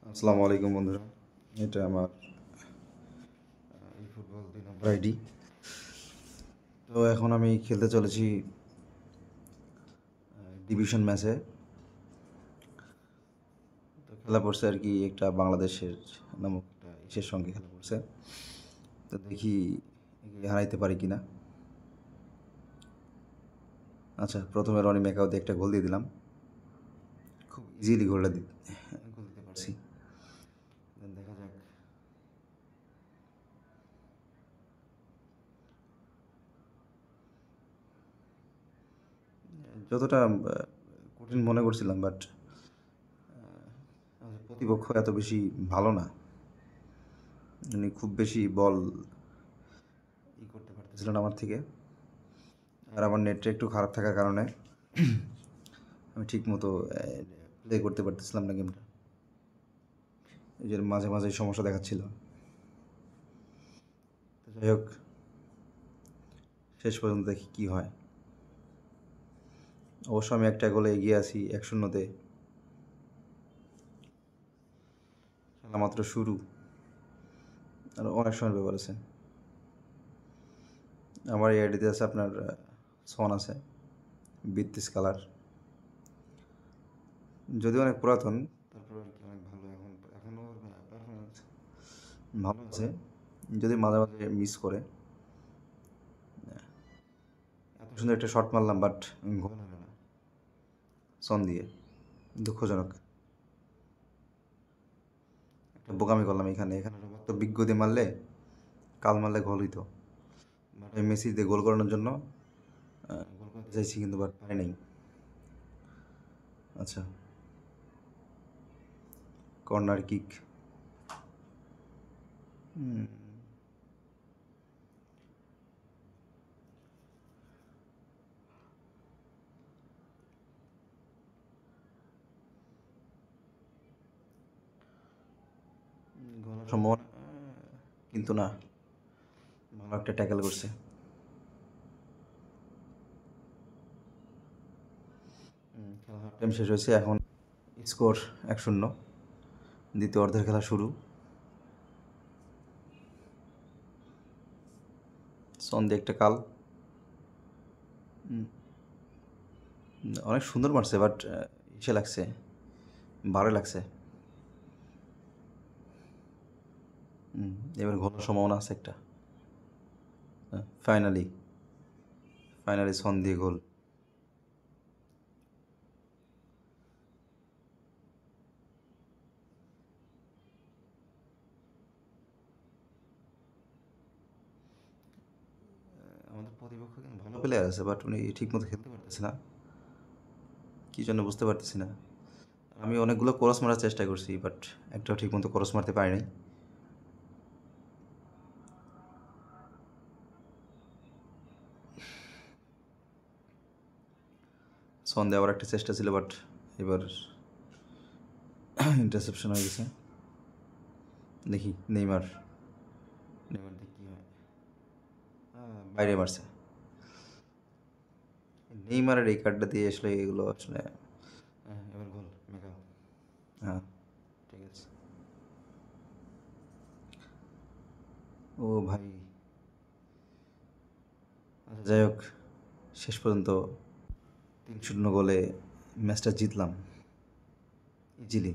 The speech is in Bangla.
আসসালামু আলাইকুম বন্ধুরা। এটা আমার এই ফুটবল 2 নম্বর আইডি। তো এখন আমি খেলতে চলেছি ডিভিশন ম্যাচে। তো খেলা পড়ছে আর কি একটা বাংলাদেশের নামক একটা ইসের সঙ্গে খেলা পড়ছে। তো দেখি একে হারাইতে পারি কিনা। আচ্ছা, প্রথমে রনি ম্যাকাও দিয়ে একটা গোল দিয়ে দিলাম, খুব ইজিলি গোল দিতে পারছি। দেখা যাক। যতটা কঠিন মনে করছিলাম, বাট প্রতিপক্ষ এত বেশি ভালো না, মানে খুব বেশি বল করতে পারতেছিলেন আমার থেকে। আর আমার নেটটা একটু খারাপ থাকার কারণে আমি ঠিক মতো প্লে করতে পারতেছিলাম না গেমটা। এই যে মাঝে মাঝে সমস্যা দেখাচ্ছিল। তো যাই হোক, শেষ পর্যন্ত দেখি কী হয়। অবশ্য আমি একটা গোলে এগিয়ে আছি 1-0-তে। খেলা মাত্র শুরু, আর অনেক সময় ব্যাপার আছে। আমার এই আইডিতে আছে আপনার সন আছে 32 কালার, যদিও অনেক পুরাতন, তারপর আর কি অনেক ভালো। এখনও পারফরমেন্স ভালো আছে, যদি মাঝে মাঝে মিস করে। এত সুন্দর একটা শট মারলাম, বাট গোল হলো না সন দিয়ে, দুঃখজনক। একটা বোকামি করলাম এখানে এখানে তো বিজ্ঞ দিয়ে মারলে, কাল মারলে গোল হইতো। বাট আমি মেসি দিয়ে গোল করানোর জন্য গোল করতে চাইছি, কিন্তু বাট পারি নাই। আচ্ছা, কর্নার কিক। গোল সম্ভাবনা, কিন্তু না, ভালো একটা ট্যাকেল করছে। খেলা হাফ টাইম শেষ হয়েছে, এখন স্কোর 1-0। দ্বিতীয় অর্ধের খেলা শুরু। সন্ধে একটা কাল অনেক সুন্দর মারছে, বাট ইসে লাগছে, বারে লাগছে। এবার গোলের সম্ভাবনা আছে একটা। ফাইনালি ফাইনালি সন দিয়ে গোল। আমাদের প্রতিপক্ষ কিন্তু ভালো প্লেয়ার আছে, বাট উনি ঠিকমতো খেলতে পারতেছে না, কী জন্য বুঝতে পারতেছি না। আমি অনেকগুলো ক্রস মারার চেষ্টা করছি, বাট একটাও ঠিকমতো ক্রস মারতে পারিনি। সন্ধ্যে আবার একটা চেষ্টা ছিল, বাট এবার ইন্টারসেপশন হয়ে গেছে। দেখি নেইমার, নেইমার দেখি কী হয়। বাইরে মারছে। নেইমারের এই কার্ডটা দিয়ে আসলে এগুলো আসলে এবার গোল মেঘা। হ্যাঁ, ঠিক আছে। ও ভাই, আচ্ছা যাই হোক, শেষ পর্যন্ত 3-0 গোলে ম্যাচটা জিতলাম ইজিলি।